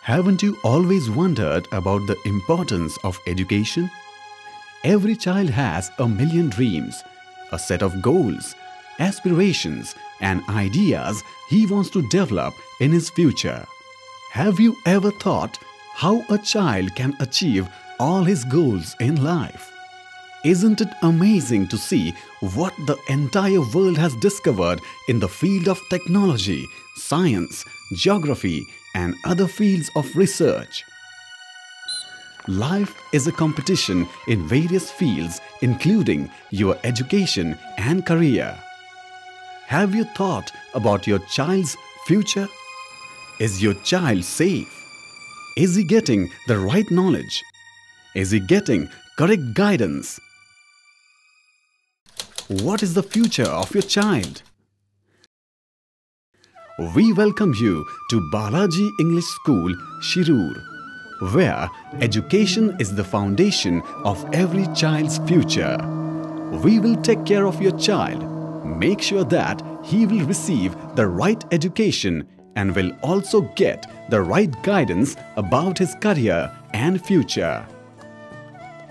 Haven't you always wondered about the importance of education? Every child has a million dreams, a set of goals, aspirations, and ideas he wants to develop in his future. Have you ever thought how a child can achieve all his goals in life? Isn't it amazing to see what the entire world has discovered in the field of technology, science, geography, and other fields of research? Life is a competition in various fields, including your education and career. Have you thought about your child's future? Is your child safe? Is he getting the right knowledge? Is he getting correct guidance? What is the future of your child? We welcome you to Balaji English School, Shirur, where education is the foundation of every child's future. We will take care of your child, make sure that he will receive the right education and will also get the right guidance about his career and future.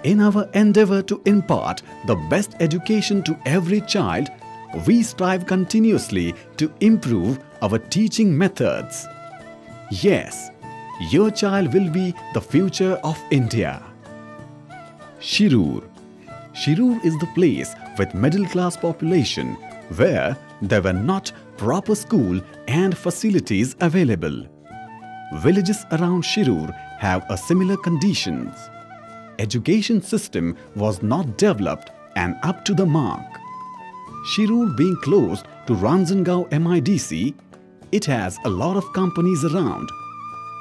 In our endeavor to impart the best education to every child, we strive continuously to improve our teaching methods. Yes, your child will be the future of India. Shirur. Shirur is the place with middle-class population where there were not proper school and facilities available. Villages around Shirur have a similar conditions. Education system was not developed and up to the mark. Shirur being close to Ranjangaon MIDC, it has a lot of companies around.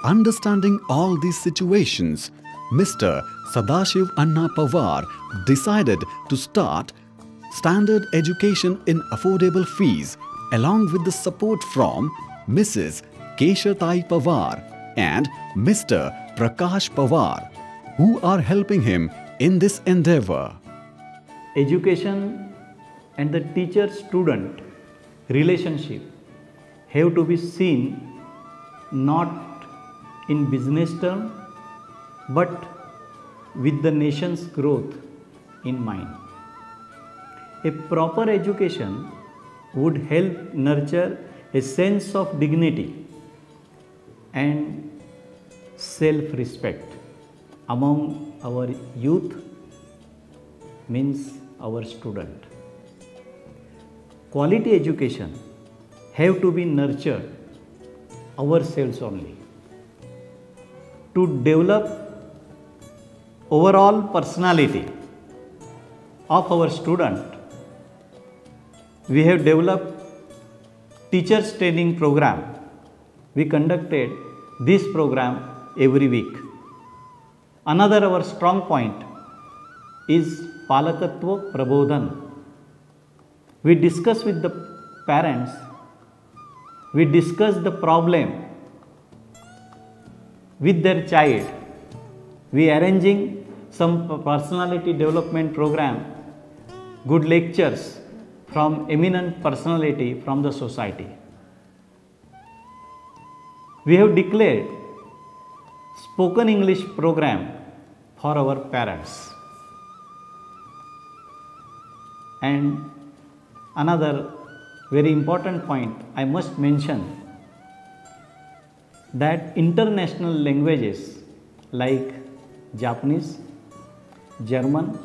Understanding all these situations, Mr. Sadashiv Anna Pawar decided to start standard education in affordable fees along with the support from Mrs. Keshatai Pawar and Mr. Prakash Pawar, who are helping him in this endeavor. Education and the teacher-student relationship have to be seen not in business terms but with the nation's growth in mind. A proper education would help nurture a sense of dignity and self-respect among our youth, means our student. Quality education have to be nurtured ourselves only. To develop overall personality of our student, we have developed teachers training program. We conducted this program every week. Another our strong point is Palakatva Prabodhan. We discuss with the parents, we discuss the problem with their child. We arranging some personality development program, good lectures from eminent personality from the society. We have declared spoken English program for our parents. And another very important point I must mention that international languages like Japanese, German,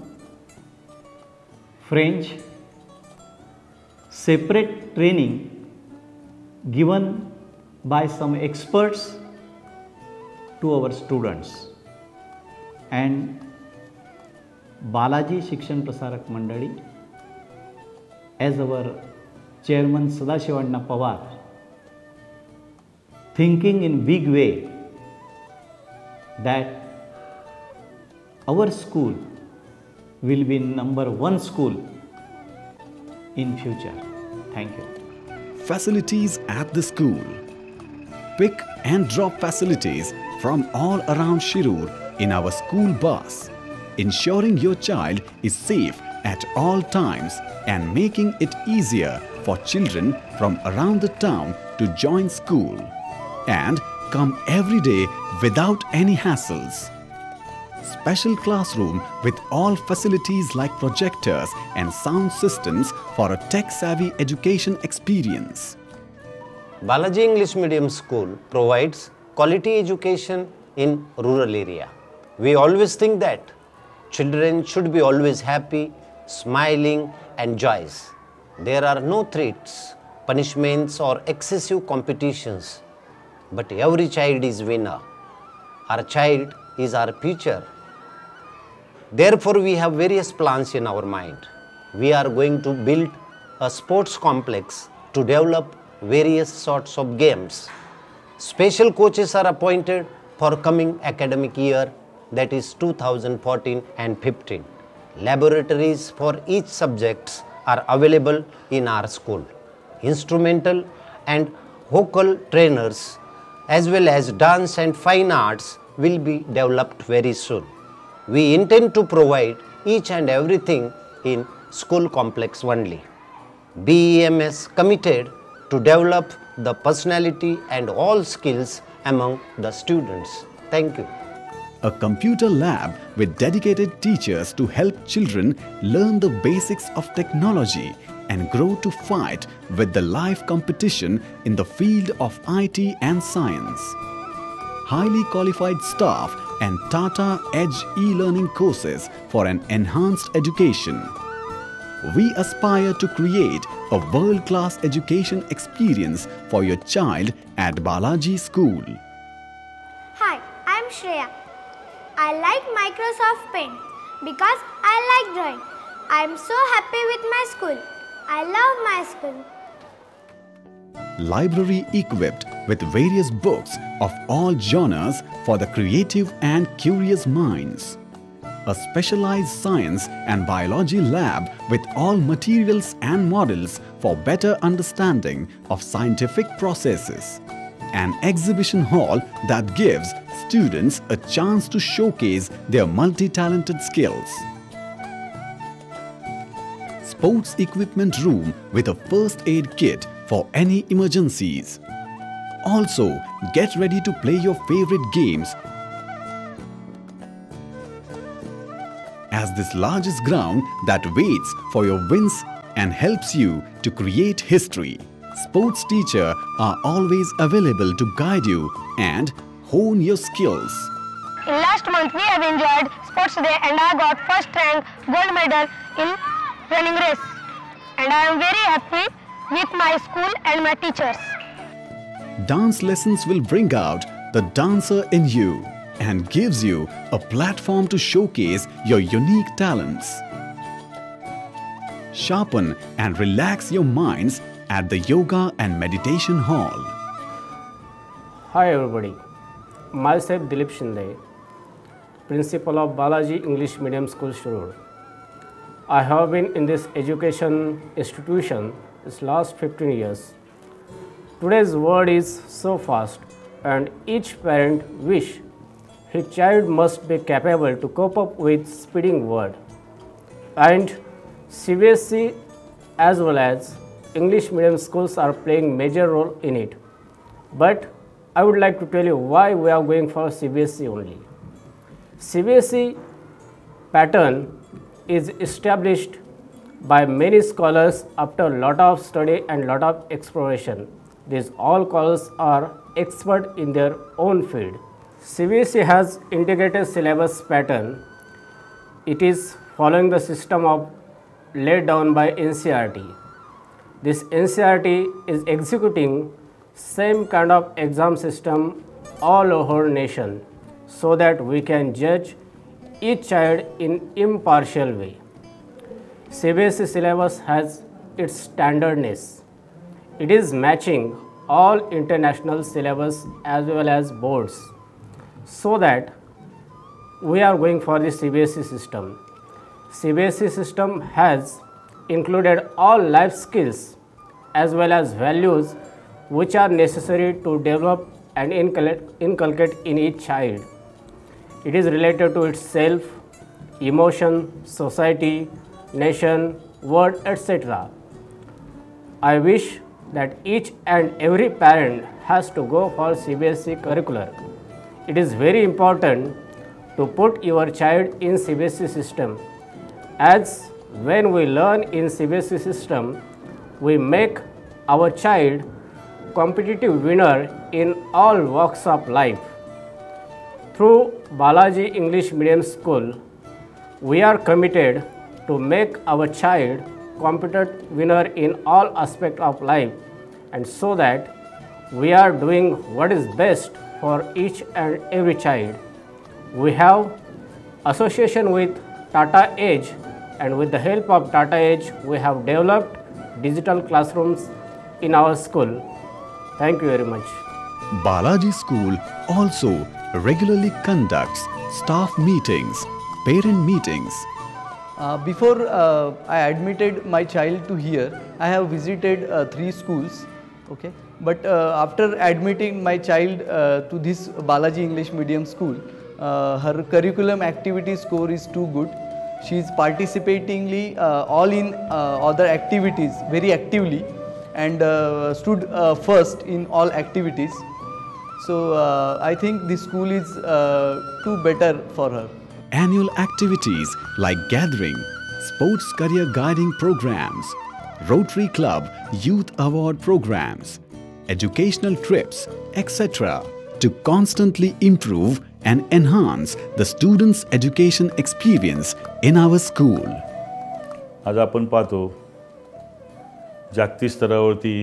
French, separate training given by some experts to our students. And Balaji Shikshan Prasarak Mandali, as our chairman Sadashivanna Pawar, thinking in big way that our school will be number one school in future. Thank you. Facilities at the school. Pick and drop facilities from all around Shirur in our school bus, ensuring your child is safe at all times and making it easier for children from around the town to join school. And come every day without any hassles. Special classroom with all facilities like projectors and sound systems for a tech-savvy education experience. Balaji English Medium School provides quality education in rural area. We always think that children should be always happy, smiling and joyous. There are no threats, punishments or excessive competitions, but every child is winner. Our child is our future. Therefore, we have various plans in our mind. We are going to build a sports complex to develop various sorts of games. Special coaches are appointed for coming academic year, that is 2014 and 15. Laboratories for each subjects are available in our school. Instrumental and vocal trainers as well as dance and fine arts will be developed very soon. We intend to provide each and everything in school complex only. BEMS committed to develop the personality and all skills among the students. Thank you. A computer lab with dedicated teachers to help children learn the basics of technology and grow to fight with the live competition in the field of IT and science. Highly qualified staff and Tata Edge e-learning courses for an enhanced education. We aspire to create a world-class education experience for your child at Balaji School. Hi, I am Shreya. I like Microsoft Paint because I like drawing. I am so happy with my school. I love my school. Library equipped with various books of all genres for the creative and curious minds. A specialized science and biology lab with all materials and models for better understanding of scientific processes. An exhibition hall that gives students a chance to showcase their multi-talented skills. Sports equipment room with a first aid kit for any emergencies. Also, get ready to play your favorite games, as this largest ground that waits for your wins and helps you to create history. Sports teachers are always available to guide you and hone your skills. In last month we have enjoyed sports day and I got first rank gold medal in running race. And I am very happy with my school and my teachers. Dance lessons will bring out the dancer in you and gives you a platform to showcase your unique talents. Sharpen and relax your minds at the Yoga and Meditation Hall. Hi everybody, myself Dilip Shinde, Principal of Balaji English Medium School, Shirur. I have been in this education institution this last 15 years. Today's world is so fast and each parent wish his child must be capable to cope up with speeding world. And CBSE as well as English medium schools are playing major role in it. But I would like to tell you why we are going for CBSE only. CBSE pattern is established by many scholars after a lot of study and lot of exploration. These all scholars are expert in their own field. CBSE has integrated syllabus pattern. It is following the system of laid down by NCERT. This NCERT is executing same kind of exam system all over nation so that we can judge each child in impartial way. CBSE syllabus has its standardness. It is matching all international syllabus as well as boards so that we are going for the CBSE system. CBSE system has included all life skills as well as values which are necessary to develop and inculcate in each child. It is related to its self, emotion, society, nation, world, etc. I wish that each and every parent has to go for CBSE curricular. It is very important to put your child in CBSE system, as when we learn in CBSE system, we make our child competitive winner in all walks of life. Through Balaji English Medium School, we are committed to make our child competitive winner in all aspects of life, and so that we are doing what is best for each and every child. We have association with Tata Edge, and with the help of Tata Edge, we have developed digital classrooms in our school. Thank you very much. Balaji School also regularly conducts staff meetings, parent meetings. Before I admitted my child to here, I have visited 3 schools, okay. But after admitting my child to this Balaji English Medium School, her curriculum activity score is too good. She is participatingly all in other activities very actively, and stood first in all activities. So I think this school is too better for her. Annual activities like gathering, sports career guiding programs, Rotary Club youth award programs, educational trips, etc. to constantly improve and enhance the students' education experience in our school. आज आपण पाहतो जागतिक स्तरावरती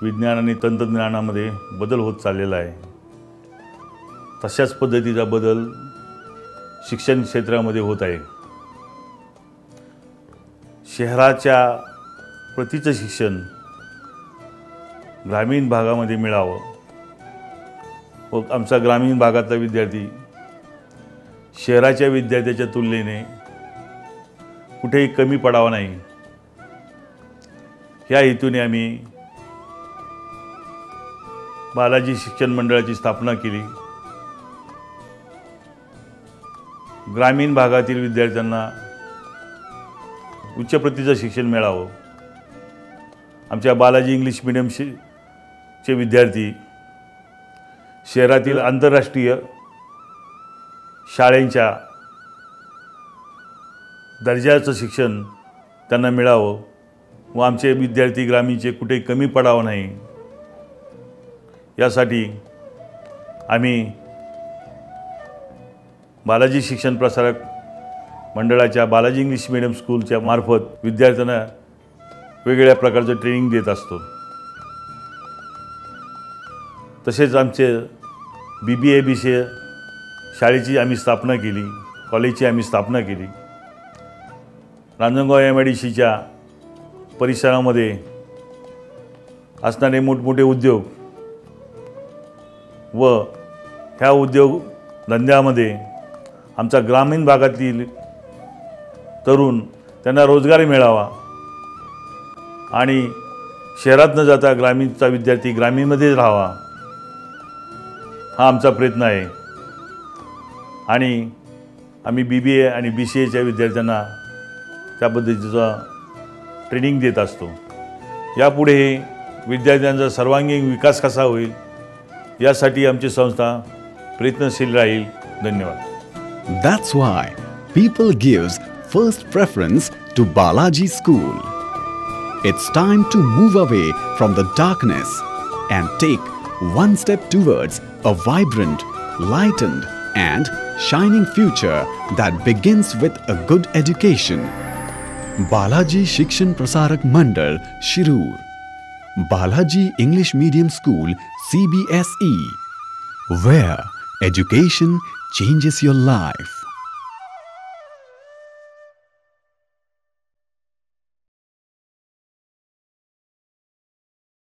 विज्ञान आणि तंत्रज्ञानामध्ये बदल होत चाललेला आहे. तशाच पद्धतीचा बदल शिक्षण क्षेत्रामध्ये होत आहे. शहराच्या प्रतीचं शिक्षण ग्रामीण भागामध्ये मिळावं व आमचा ग्रामीण भागातला विद्यार्थी शहराच्या विद्यार्थ्याच्या तुलनेने कुठेही कमी पडावा नाही, या हेतूने आम्ही बालाजी शिक्षण मंडळाची स्थापना केली. ग्रामीण भागातील विद्यार्थ्यांना उच्च प्रतीचं शिक्षण मिळावं. आमच्या बालाजी इंग्लिश मीडियमचे विद्यार्थी शहरातील आंतरराष्ट्रीय शाळेंच्या दर्जाचं शिक्षण त्यांना मिळावं व आमचे विद्यार्थी ग्रामीणचे कुठेही कमी पडावं नाही, यासाठी आम्ही बालाजी शिक्षण प्रसारक मंडळाच्या बालाजी इंग्लिश मीडियम स्कूलच्या मार्फत विद्यार्थ्यांना वेगवेगळ्या प्रकारचं ट्रेनिंग देत असतो. तसेच आमचे BBA BCA शाळेची आम्ही स्थापना केली, कॉलेजची आम्ही स्थापना केली. रांजणगाव MIDCच्या परिसरामध्ये असणारे मोठमोठे उद्योग व ह्या उद्योग धंद्यामध्ये आमचा ग्रामीण भागातील तरुण त्यांना रोजगार मिळावा आणि शहरात न जाता ग्रामीणचा विद्यार्थी ग्रामीणमध्येच राहावा, हा आमचा प्रयत्न आहे. आणि आम्ही BBA आणि BCAच्या विद्यार्थ्यांना त्या पद्धतीचं ट्रेनिंग देत असतो. यापुढे विद्यार्थ्यांचा सर्वांगीण विकास कसा होईल यासाठी आमची संस्था प्रयत्नशील राहील. धन्यवाद. That's why people gives first preference to Balaji School. It's time to move away from the darkness and take one step towards a vibrant, lightened and shining future that begins with a good education. Balaji Shikshan Prasarak Mandal, Shirur. Balaji English Medium School, CBSE, where education changes your life.